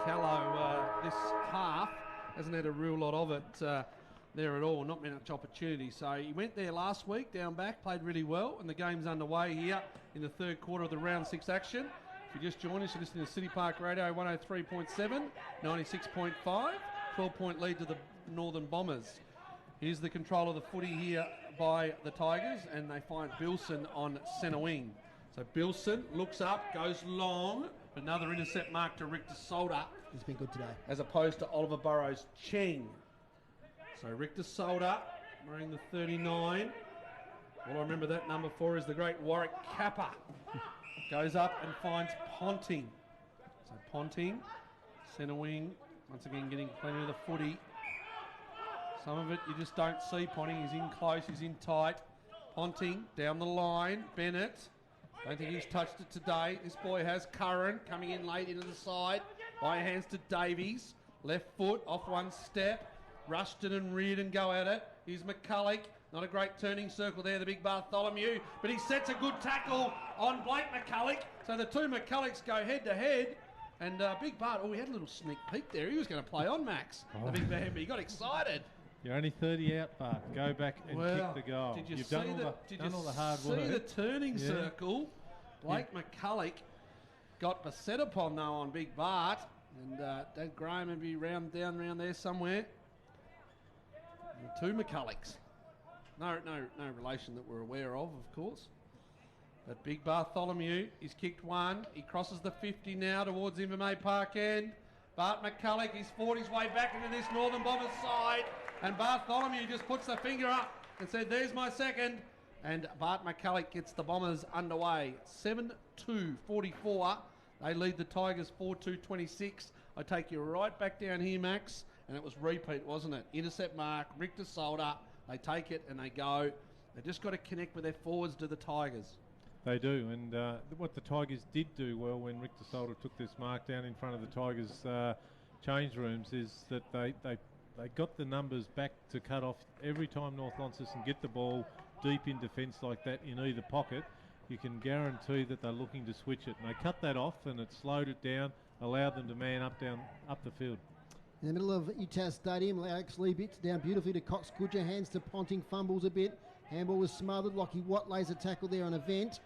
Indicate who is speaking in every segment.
Speaker 1: Callow this half hasn't had a real lot of it there at all, not much opportunity. So he went there last week down back, played really well, and the game's underway here in the third quarter of the round 6 action. If you just joined us, you're listening to City Park Radio 103.7, 96.5, 12-point lead to the Northern Bombers. Here's the control of the footy here by the Tigers, and they find Bilson on centre wing. So Bilson looks up, goes long, but another intercept mark to Richter Solder.
Speaker 2: He's been good today.
Speaker 1: As opposed to Oliver Burrows Cheng. So Richter Solder wearing the 39. All I remember that number for is the great Warwick Kappa. Goes up and finds Ponting. So Ponting, centre wing, once again getting plenty of the footy. Some of it you just don't see Ponting. He's in close, he's in tight. Ponting down the line, Bennett. Don't think he's touched it today. This boy has Curran coming in late into the side. By hands to Davies. Left foot off one step. Rushton and Reardon go at it. Here's McCulloch. Not a great turning circle there, the big Bartholomew. But he sets a good tackle on Blake McCulloch. So the two McCullochs go head to head. And Big Bart, he had a little sneak peek there. He was going to play on Max, the big man, but he got excited.
Speaker 3: You're only 30 out, Bart. Go back and kick the goal.
Speaker 1: You've done all the hard work. See the turning circle? Blake McCulloch got beset upon though on Big Bart, and Dad Graham would be down around there somewhere. And two McCullochs, no relation that we're aware of course. But Big Bartholomew, he's kicked one. He crosses the 50 now towards Invermay Park end. Bart McCulloch, he's fought his way back into this Northern Bombers side, and Bartholomew just puts the finger up and said, "There's my second." And Bart McCulloch gets the Bombers underway. 7-2-44. They lead the Tigers 4-2-26. I take you right back down here, Max. And it was repeat, wasn't it? Intercept mark, Richter Solder. They take it and they go. They just got to connect with their forwards to the Tigers.
Speaker 3: They do. And what the Tigers did do well when Richter Solder took this mark down in front of the Tigers' change rooms is that they got the numbers back to cut off every time North Launceston get the ball deep in defence like that in either pocket. You can guarantee that they're looking to switch it, and they cut that off and it slowed it down, allowed them to man up the field.
Speaker 2: In the middle of UTAS Stadium, Alex Leibitz down beautifully to Cox Goodger, hands to Ponting, fumbles a bit. Handball was smothered. Lockie Watt lays a tackle there on Event,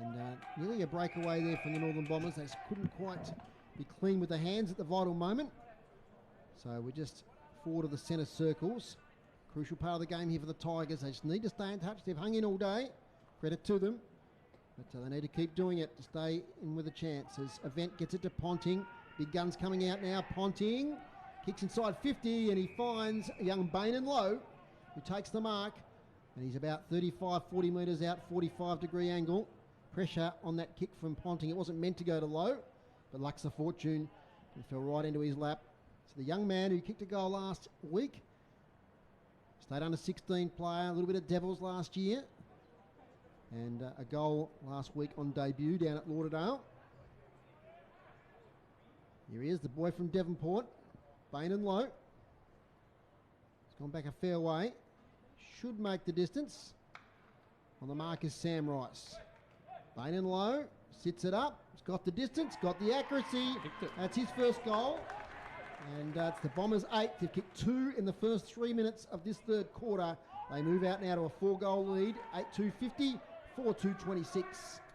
Speaker 2: and nearly a breakaway there from the Northern Bombers. They couldn't quite be clean with the hands at the vital moment. So we're just forward of the centre circles. Crucial part of the game here for the Tigers. They just need to stay in touch. They've hung in all day. Credit to them. But they need to keep doing it to stay in with a chance. As Event gets it to Ponting. Big guns coming out now. Ponting kicks inside 50 and he finds young Bain and Lowe, who takes the mark. And he's about 35, 40 metres out, 45-degree angle. Pressure on that kick from Ponting. It wasn't meant to go to Lowe, but luck's a fortune. It fell right into his lap. So the young man who kicked a goal last week, stayed under 16 player, a little bit of Devils last year, and a goal last week on debut down at Lauderdale. Here he is, the boy from Devonport, Bain and Lowe. He's gone back a fair way. Should make the distance. On the mark is Sam Rice. Bain and Lowe sits it up. He's got the distance, got the accuracy. That's his first goal. And it's the Bombers 8. They've kicked 2 in the first 3 minutes of this third quarter. They move out now to a 4-goal lead. 8-2-50, 4-2-26.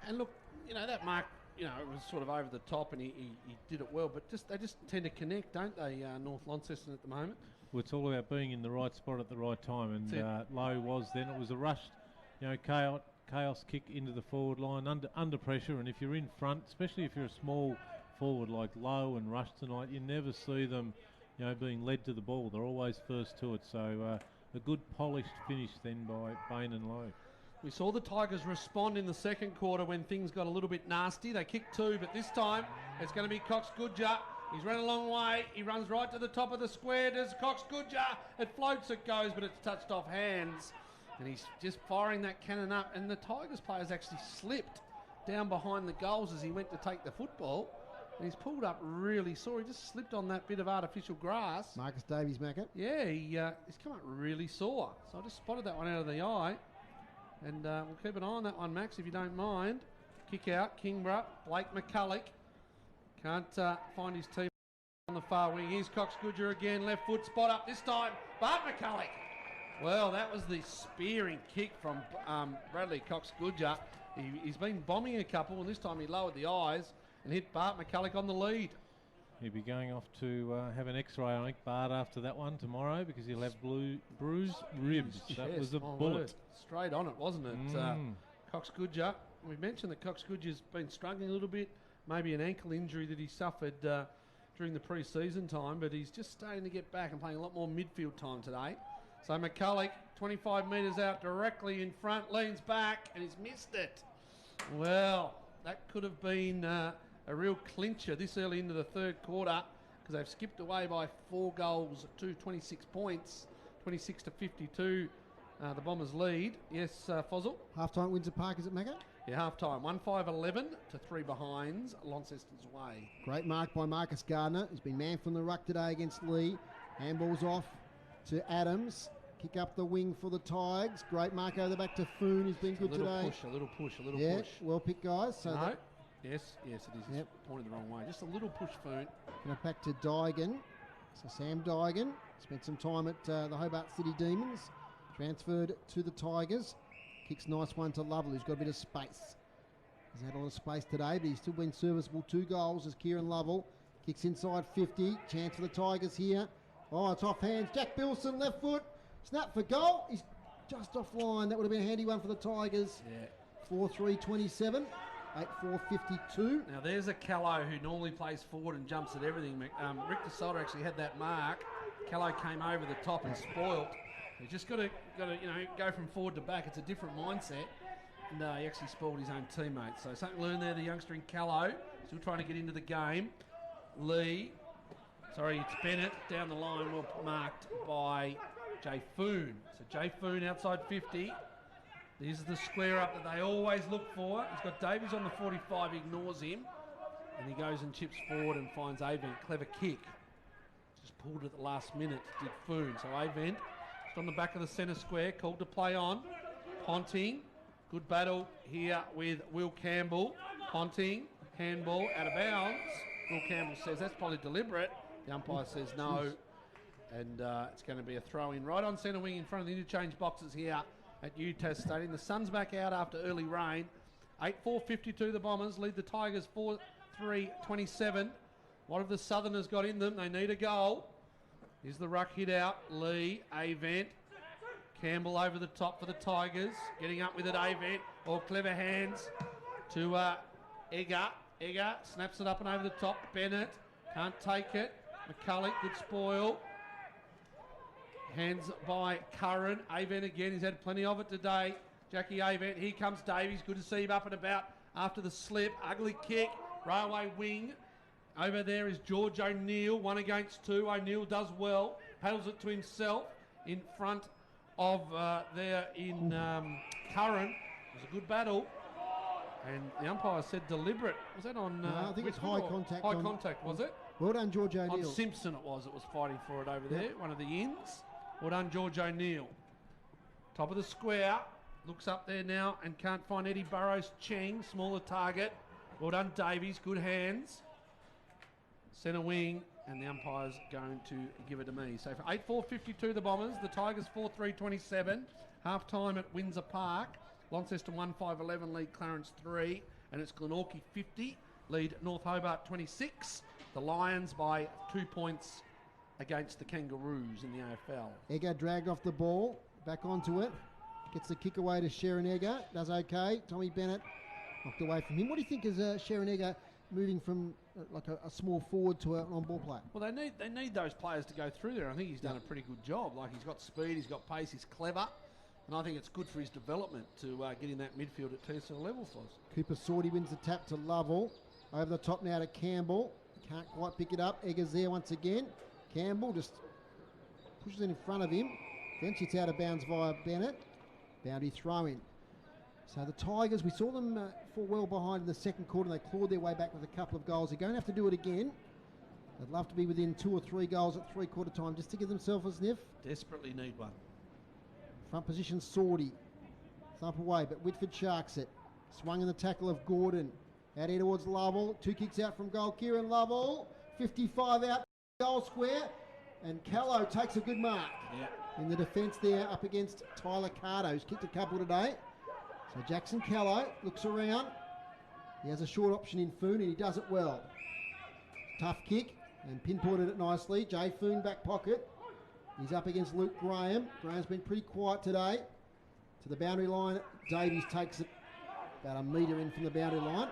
Speaker 1: And look, that mark, it was sort of over the top and he did it well. But they just tend to connect, don't they, North Launceston at the moment?
Speaker 3: Well, it's all about being in the right spot at the right time. And Lowe was then. It was a rushed, chaos kick into the forward line under pressure. And if you're in front, especially if you're a small forward like Lowe and Rush tonight, you never see them being led to the ball. They're always first to it. So a good polished finish then by Bain and Lowe.
Speaker 1: We saw the Tigers respond in the second quarter when things got a little bit nasty. They kicked 2, but this time it's going to be Cox Goodger. He's run a long way. He runs right to the top of the square. Does Cox Goodger. It floats, it goes, but it's touched off hands. And he's just firing that cannon up. And the Tigers players actually slipped down behind the goals as he went to take the football. And he's pulled up really sore. He just slipped on that bit of artificial grass.
Speaker 2: Marcus Davies, Macca.
Speaker 1: Yeah, he's come up really sore. So I just spotted that one out of the eye. And we'll keep an eye on that one, Max, if you don't mind. Kick out, Kingborough, Blake McCulloch. Can't find his team. On the far wing, here's Cox Goodger again, left foot spot up this time, Bart McCulloch. Well, that was the spearing kick from Bradley Cox Goodger. He's been bombing a couple, and this time he lowered the eyes and hit Bart McCulloch on the lead.
Speaker 3: He'll be going off to have an X-ray, I think, Bart, after that one tomorrow, because he'll have bruised ribs. That was a bullet.
Speaker 1: Word. Straight on it, wasn't it? Cox Goodger. We mentioned that Cox Goodger's been struggling a little bit, maybe an ankle injury that he suffered during the pre-season time, but he's just starting to get back and playing a lot more midfield time today. So McCulloch, 25 metres out, directly in front, leans back, and he's missed it. Well, that could have been a real clincher this early into the third quarter, because they've skipped away by 4 goals to 26 points, 26 to 52. The Bombers lead. Yes, Fozzle?
Speaker 2: Half-time at Windsor Park, is it, Macca?
Speaker 1: Yeah, half-time. 1-5-11 to 3 behinds, Launceston's way.
Speaker 2: Great mark by Marcus Gardner. He's been man from the ruck today against Lee. Handball's off to Adams. Kick up the wing for the Tigers. Great mark over the back to Foon. He's been good today.
Speaker 1: A little push.
Speaker 2: Yeah, well picked, guys. So
Speaker 1: no. Yes, it is. Yep. Pointed the wrong way. Just a little push, Foon.
Speaker 2: Now back to Dygan. So Sam Dygan spent some time at the Hobart City Demons. Transferred to the Tigers. Kicks nice one to Lovell, who's got a bit of space. He's had a lot of space today, but he's still been serviceable. 2 goals as Kieran Lovell kicks inside 50. Chance for the Tigers here. Oh, it's off hands. Jack Bilson, left foot. Snap for goal. He's just offline. That would have been a handy one for the Tigers.
Speaker 1: Yeah.
Speaker 2: 4-3-27. 8-4-52.
Speaker 1: Now there's a Callow who normally plays forward and jumps at everything. Rick DeSolder actually had that mark. Callow came over the top and spoilt. He's just got to go from forward to back. It's a different mindset. And he actually spoiled his own teammates. So something to learn there, the youngster in Callow. Still trying to get into the game. It's Bennett down the line, well marked by Jay Foon. So Jay Foon outside 50. This is the square up that they always look for. He's got Davies on the 45, ignores him. And he goes and chips forward and finds Avent. Clever kick. Just pulled it at the last minute, did Foon. So Avent just on the back of the centre square, called to play on. Ponting, good battle here with Will Campbell. Ponting, handball, out of bounds. Will Campbell says that's probably deliberate. The umpire says no. And it's going to be a throw-in right on centre wing in front of the interchange boxes here at UTAS Stadium. The sun's back out after early rain. 8-4-52 the Bombers lead the Tigers 4-3-27. What have the Southerners got in them? They need a goal. Here's the ruck hit out. Lee, Avent. Campbell over the top for the Tigers. Getting up with it, Avent. All clever hands to Egger. Egger snaps it up and over the top. Bennett can't take it. McCulloch, good spoil. Hands by Curran. Avent again. He's had plenty of it today. Jackie Avent. Here comes Davies. Good to see him up and about after the slip. Ugly kick. Railway wing. Over there is George O'Neill. 1 against 2. O'Neill does well. Paddles it to himself in front of there in Curran. It was a good battle. And the umpire said deliberate. Was that on...
Speaker 2: No, I think it's high contact.
Speaker 1: High contact, was it?
Speaker 2: Well done, George O'Neill.
Speaker 1: On Simpson it was fighting for it over there. One of the ins. Well done, George O'Neill. Top of the square. Looks up there now and can't find Eddie Burrows. Cheng, smaller target. Well done, Davies. Good hands. Centre wing. And the umpire's going to give it to me. So for 8-4-52 the Bombers. The Tigers 4-3-27. Half time at Windsor Park. Launceston 1-5-11 lead Clarence 3. And it's Glenorchy 50. Lead North Hobart 26. The Lions by 2 points against the Kangaroos in the AFL.
Speaker 2: Egger dragged off the ball, back onto it. Gets the kick away to Sharon Egger. Does okay. Tommy Bennett knocked away from him. What do you think is Sharon Egger moving from like a small forward to an on-ball player?
Speaker 1: Well, they need those players to go through there. I think he's done a pretty good job. Like, he's got speed, he's got pace, he's clever. And I think it's good for his development to get in that midfield at TSL level for us.
Speaker 2: Cooper Sorty wins the tap to Lovell. Over the top now to Campbell. Can't quite pick it up. Egger's there once again. Campbell just pushes it in front of him. Then it's out of bounds via Bennett. Boundary throw in. So the Tigers, we saw them fall well behind in the second quarter. They clawed their way back with a couple of goals. They're going to have to do it again. They'd love to be within 2 or 3 goals at three-quarter time just to give themselves a sniff.
Speaker 1: Desperately need one.
Speaker 2: Front position, Sorty. Thump away, but Whitford sharks it. Swung in the tackle of Gordon. Out here towards Lovell. 2 kicks out from goal. Kieran Lovell. 55 out. Goal square, and Callow takes a good mark in the defence there up against Tyler Carter, who's kicked a couple today. So Jackson Callow looks around. He has a short option in Foon and he does it well. Tough kick and pinpointed it nicely. Jay Foon back pocket. He's up against Luke Graham. Graham's been pretty quiet today. To the boundary line, Davies takes it about a metre in from the boundary line.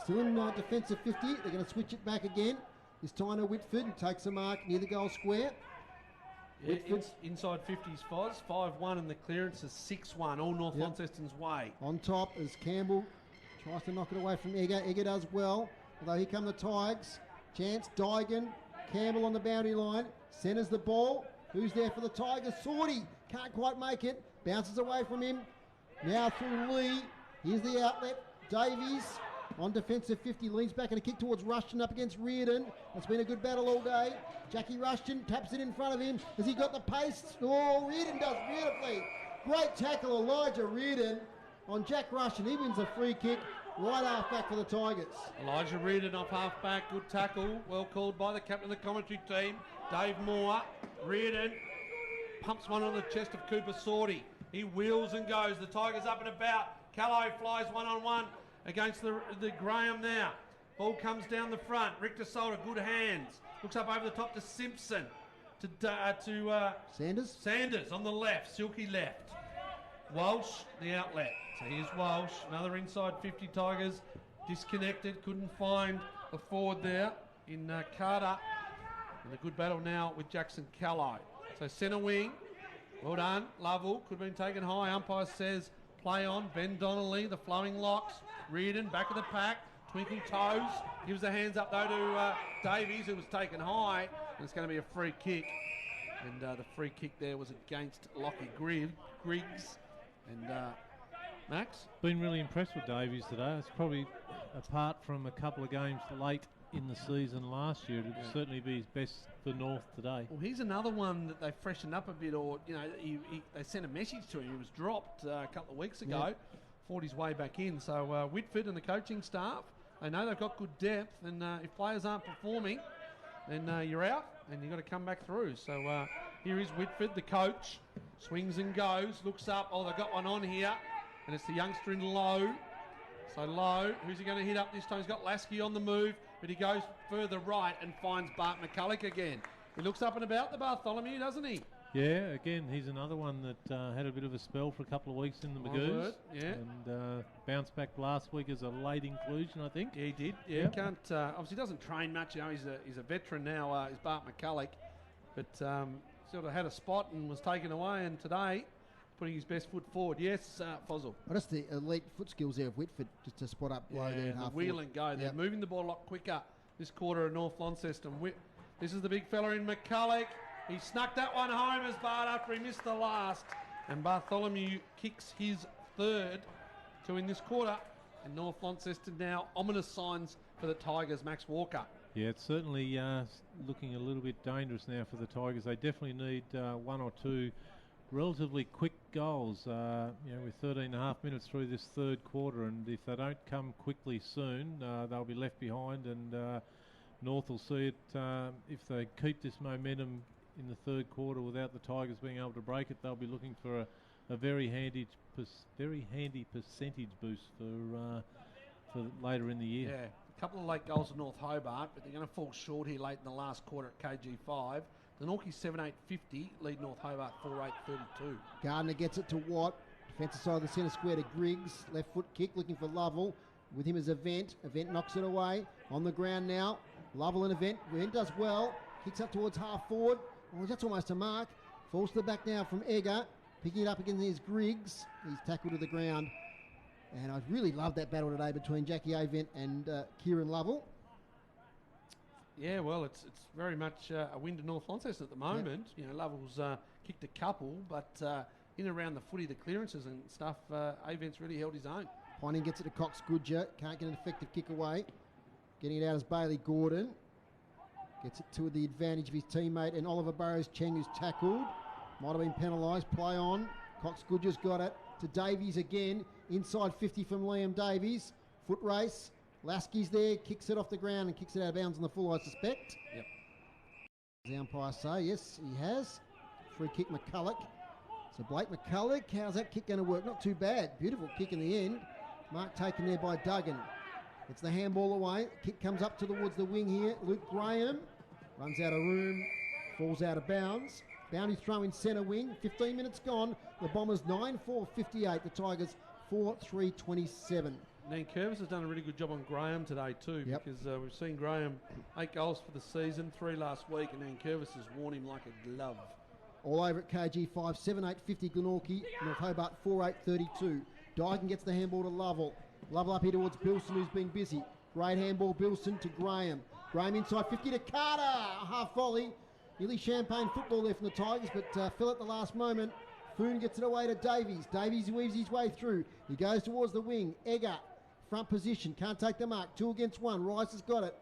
Speaker 2: Still in defensive 50. They're going to switch it back again. This time to Whitford, who takes a mark near the goal square.
Speaker 1: Yeah, inside 50s Foz, 5-1 and the clearance is 6-1, all North Launceston's way.
Speaker 2: On top as Campbell tries to knock it away from Egger. Egger does well, although here come the Tigers. Chance, Dygan, Campbell on the boundary line, centres the ball. Who's there for the Tigers? Sorty, can't quite make it, bounces away from him. Now through Lee, here's the outlet, Davies. On defensive 50, leans back and a kick towards Rushton up against Reardon. It's been a good battle all day. Jackie Rushton taps it in front of him. Has he got the pace? Oh, Reardon does beautifully. Great tackle, Elijah Reardon on Jack Rushton. He wins a free kick. Right half back for the Tigers.
Speaker 1: Elijah Reardon off half back. Good tackle. Well called by the captain of the commentary team, Dave Moore. Reardon pumps one on the chest of Cooper Sorty. He wheels and goes. The Tigers up and about. Callow flies one-on-one against the Graham now. Ball comes down the front. Richter Solder, good hands. Looks up over the top to Simpson. To
Speaker 2: Sanders.
Speaker 1: Sanders on the left. Silky left. Walsh, the outlet. So here's Walsh. Another inside 50 Tigers. Disconnected. Couldn't find the forward there in Carter. And a good battle now with Jackson Callow. So centre wing. Well done. Lovell. Could have been taken high. Umpire says play on. Ben Donnelly, the flowing locks. Reardon, back of the pack. Twinkle toes. Gives the hands up though to Davies, who was taken high. And it's going to be a free kick. And the free kick there was against Lockie Griggs. And Max?
Speaker 3: Been really impressed with Davies today. It's probably, apart from a couple of games late in the season last year, it would certainly be his best for North today.
Speaker 1: Well, he's another one that they freshened up a bit, or they sent a message to him. He was dropped a couple of weeks ago, fought his way back in. So Whitford and the coaching staff, they know they've got good depth, and if players aren't performing, then you're out, and you've got to come back through. So here is Whitford, the coach, swings and goes, looks up. Oh, they've got one on here, and it's the youngster in Lowe. So Lowe, who's he going to hit up this time? He's got Lasky on the move, but he goes further right and finds Bart McCulloch again. He looks up and about the Bartholomew, doesn't he?
Speaker 3: Yeah, again, he's another one that had a bit of a spell for a couple of weeks in the Magoos. And bounced back last week as a late inclusion, I think.
Speaker 1: Yeah, he did. Yeah, can't obviously doesn't train much. He's a veteran now. Is Bart McCulloch, but sort of had a spot and was taken away. And today, putting his best foot forward. Yes, Fozzle.
Speaker 2: Well, just the elite foot skills there of Whitford, just to spot up low there.
Speaker 1: The wheel and go. They're moving the ball a lot quicker this quarter of North Launceston. This is the big fella in McCulloch. He snuck that one home as Bart after he missed the last. And Bartholomew kicks his third to win this quarter. And North Launceston now ominous signs for the Tigers, Max Walker.
Speaker 3: Yeah, it's certainly looking a little bit dangerous now for the Tigers. They definitely need one or two relatively quick goals. With 13 and a half minutes through this third quarter, and if they don't come quickly soon, they'll be left behind, and North will see it. If they keep this momentum in the third quarter without the Tigers being able to break it, they'll be looking for a very handy percentage boost for later in the year.
Speaker 1: Yeah, a couple of late goals at North Hobart, but they're going to fall short here late in the last quarter at KG5. The Norkies 7-8-50 lead North Hobart 4-8-32.
Speaker 2: Gardner gets it to Watt. Defensive side of the centre square to Griggs. Left foot kick looking for Lovell. With him is Event. Event knocks it away. On the ground now. Lovell and Event. Event does well. Kicks up towards half forward. Oh, that's almost a mark. Falls to the back now from Egger. Picking it up against his Griggs. He's tackled to the ground. And I really loved that battle today between Jackie Avent and Kieran Lovell.
Speaker 1: Yeah, well, it's very much a win to North Launceston at the moment. Yep. Lovell's kicked a couple, but in and around the footy, the clearances and stuff, Avent's really held his own.
Speaker 2: Ponting gets it to Cox Goodger. Can't get an effective kick away. Getting it out is Bailey Gordon. Gets it to the advantage of his teammate and Oliver Burrows-Cheng, who's tackled. Might have been penalised. Play on. Cox Goodger's got it to Davies again. Inside 50 from Liam Davies. Foot race. Lasky's there. Kicks it off the ground and kicks it out of bounds on the full, I suspect.
Speaker 1: Yep.
Speaker 2: The umpire say, yes, he has. Free kick McCulloch. So Blake McCulloch, how's that kick going to work? Not too bad. Beautiful kick in the end. Mark taken there by Duggan. It's the handball away. Kick comes up towards the wing here. Luke Graham runs out of room, falls out of bounds. Bounty throw in centre wing. 15 minutes gone. The Bombers 9-4-58. The Tigers 4-3-27.
Speaker 1: Nankervis has done a really good job on Graham today too, because we've seen Graham 8 goals for the season, 3 last week, and Nankervis has worn him like a glove.
Speaker 2: All over at KG 5-7-8-50 Glenorchy, North Hobart 4-8-32. Dyken gets the handball to Lovell. Lovell up here towards Bilson, who's been busy. Great handball, Bilson to Graham. Graham inside 50 to Carter. A half volley. Nearly champagne football there from the Tigers, but fell at the last moment. Foon gets it away to Davies. Davies weaves his way through. He goes towards the wing. Egger, front position, can't take the mark. 2 against 1. Rice has got it.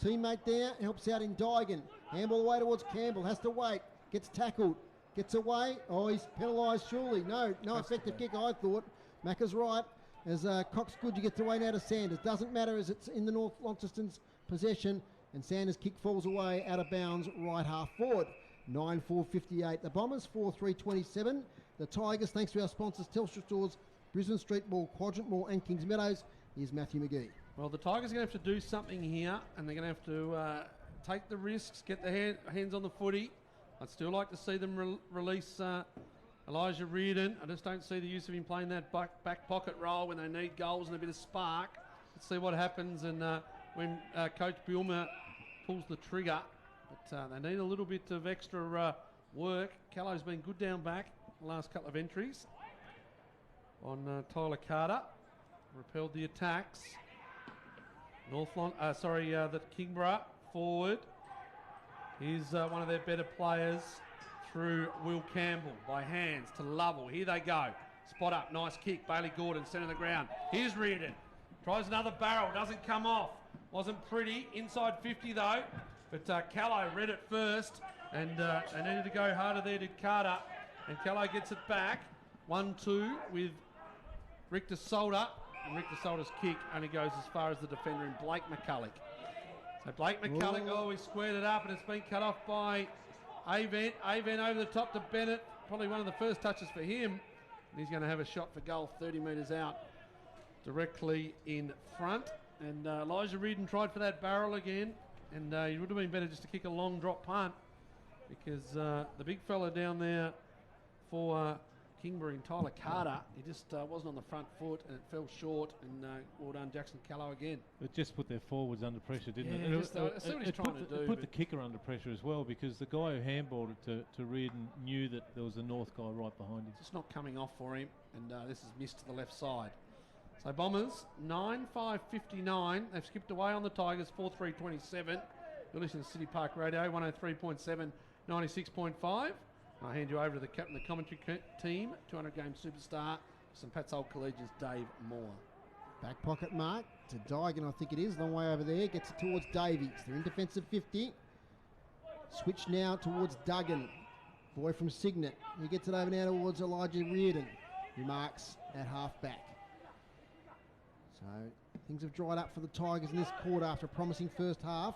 Speaker 2: Teammate there helps out in Dygan. Handball away towards Campbell. Has to wait. Gets tackled. Gets away. Oh, he's penalised surely. No effective kick, I thought. Macca's right. As Cox Goodger gets away now to Sanders. Doesn't matter as it's in the North Launceston's possession. And Sanders' kick falls away out of bounds right half forward. 9-4-58. The Bombers 4-3-27. The Tigers, thanks to our sponsors Telstra Stores, Brisbane Street Mall, Quadrant Mall and Kings Meadows. Here's Matthew McGee.
Speaker 1: Well, the Tigers are going to have to do something here, and they're going to have to take the risks, get their hands on the footy. I'd still like to see them release Elijah Reardon. I just don't see the use of him playing that back pocket role when they need goals and a bit of spark. Let's see what happens and when Coach Bilmer pulls the trigger. But they need a little bit of extra work. Callow's been good down back the last couple of entries on Tyler Carter. Repelled the attacks. The Kingborough forward. Here's one of their better players through Will Campbell by hands to Lovell. Here they go. Spot up. Nice kick. Bailey Gordon, centre of the ground. Here's Reardon. Tries another barrel. Doesn't come off. Wasn't pretty. Inside 50 though. But Callow read it first. And they needed to go harder there, did Carter. And Callow gets it back. 1-2 with Richter Solder. And Richter Solder's kick only goes as far as the defender in Blake McCulloch. So Blake McCulloch, he squared it up and it's been cut off by Avent. Avent over the top to Bennett. Probably one of the first touches for him. And he's going to have a shot for goal 30 metres out directly in front. And Elijah Reardon tried for that barrel again. And it would have been better just to kick a long drop punt because the big fella down there for Kingborough and Tyler Carter, he just wasn't on the front foot and it fell short. And well done, Jackson Callow again.
Speaker 3: It just put their forwards under pressure, didn't it?
Speaker 1: I see what he's trying to do.
Speaker 3: It put the kicker under pressure as well because the guy who handballed it to Reardon knew that there was a North guy right behind him.
Speaker 1: It's not coming off for him, and this is missed to the left side. So Bombers 9-5-59. They've skipped away on the Tigers 4-3-27. You're listening to City Park Radio 103.7, 96.5. I'll hand you over to the captain of the commentary team, 200-game superstar, St Pat's Old Collegians, Dave Moore.
Speaker 2: Back pocket mark to Dygan, I think it is. Long way over there. Gets it towards Davies. They're in defensive 50. Switch now towards Duggan. Boy from Signet. He gets it over now towards Elijah Reardon, who marks at half-back. So things have dried up for the Tigers in this quarter after a promising first half.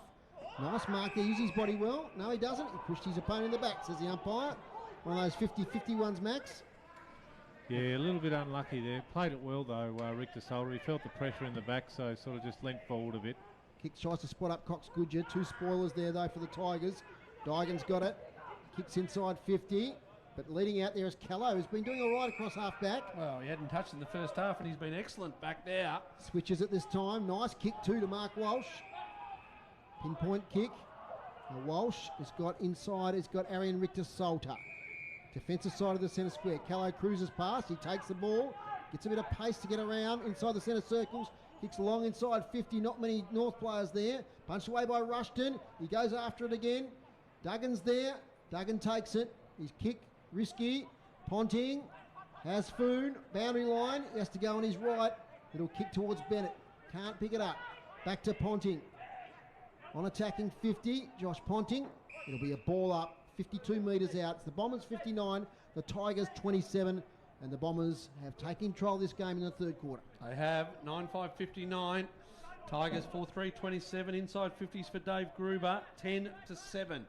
Speaker 2: Nice mark there. Uses his body well. No, he doesn't. He pushed his opponent in the back, says the umpire. One of those 50-50 ones, Max.
Speaker 3: Yeah, a little bit unlucky there. Played it well, though, Richter Solder. He felt the pressure in the back, so sort of just leant forward a bit.
Speaker 2: Kick tries to spot up Cox Goodger. 2 spoilers there, though, for the Tigers. Dygan's got it. Kicks inside 50. But leading out there is Callow, who's been doing all right across half-back.
Speaker 1: Well, he hadn't touched in the first half, and he's been excellent back there.
Speaker 2: Switches it this time. Nice kick, too, to Mark Walsh. Pinpoint kick. Now Walsh has got inside, he's got Arian Richter Salter. Defensive side of the centre square. Callow cruises past, he takes the ball, gets a bit of pace to get around inside the centre circles, kicks long inside 50, not many North players there. Punched away by Rushton, he goes after it again. Duggan's there, Duggan takes it, his kick, risky. Ponting has Foon, boundary line, he has to go on his right. It'll kick towards Bennett, can't pick it up. Back to Ponting. On attacking 50, Josh Ponting. It'll be a ball up, 52 metres out. It's the Bombers 59, the Tigers 27, and the Bombers have taken control of this game in the third quarter.
Speaker 1: They have 9-5-59. Tigers 4-3-27. Inside 50s for Dave Gruber, 10-7.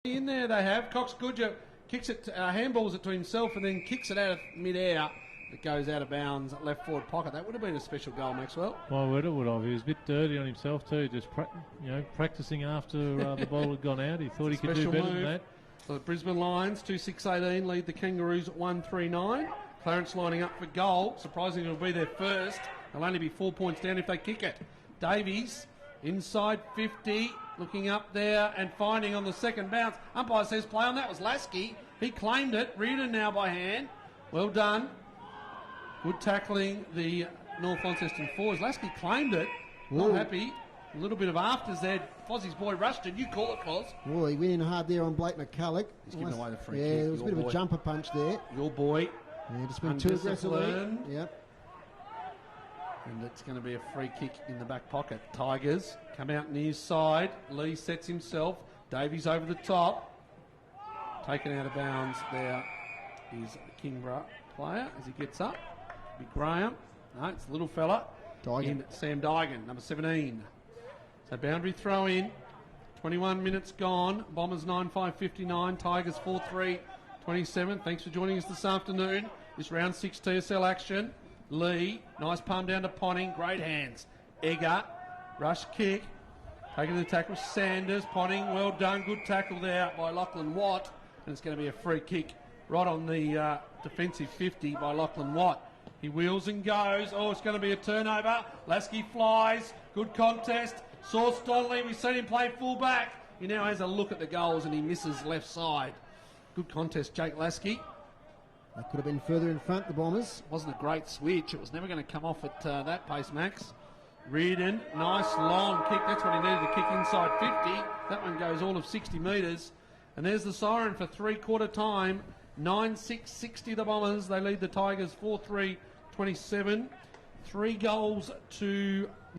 Speaker 1: In there they have. Cox Goodger kicks it, handballs it to himself and then kicks it out of mid-air. It goes out of bounds, left forward pocket. That would have been a special goal, Maxwell.
Speaker 3: Well, would have. He was a bit dirty on himself too, just practising after the ball had gone out. He thought he could do better than that.
Speaker 1: So the Brisbane Lions, 2-6-18, lead the Kangaroos 1-3-9. Clarence lining up for goal. Surprisingly, it'll be their first. They'll only be 4 points down if they kick it. Davies, inside 50, looking up there and finding on the second bounce. Umpire says play on. That was Lasky. He claimed it. Reardon now by hand. Well done. Good tackling the North Launceston forwards. Lasky claimed it. Not happy. A little bit of afters there. Fozzie's boy rushed it. You call it, Foz.
Speaker 2: Oh, he went in hard there on Blake McCulloch.
Speaker 1: He's giving away the free kick.
Speaker 2: Yeah, it was a bit of a jumper punch there.
Speaker 1: Your boy.
Speaker 2: Yeah, just went too aggressively. Yep.
Speaker 1: And it's going to be a free kick in the back pocket. Tigers come out near side. Lee sets himself. Davies over the top. Taken out of bounds there is a Kingborough player as he gets up. Big Graham. No, it's the little fella.
Speaker 2: Dygan.
Speaker 1: Sam Dygan, number 17. So boundary throw in. 21 minutes gone. Bombers 9-5-59. Tigers 4-3-27. Thanks for joining us this afternoon. This round 6 TSL action. Lee, nice palm down to Ponting. Great hands. Egger, rush kick. Taking the tackle. Sanders, Ponting, well done. Good tackle there by Lachlan Watt. And it's going to be a free kick right on the defensive 50 by Lachlan Watt. He wheels and goes. Oh, it's going to be a turnover. Lasky flies. Good contest. Sauce Donnelly, we've seen him play full-back. He now has a look at the goals and he misses left side. Good contest, Jake Lasky.
Speaker 2: They could have been further in front, the Bombers.
Speaker 1: Wasn't a great switch. It was never going to come off at that pace, Max. Reardon, nice long kick. That's what he needed to kick inside 50. That one goes all of 60 metres. And there's the siren for three-quarter time. 9-6-60 the Bombers. They lead the Tigers 4-3-27. 3 goals to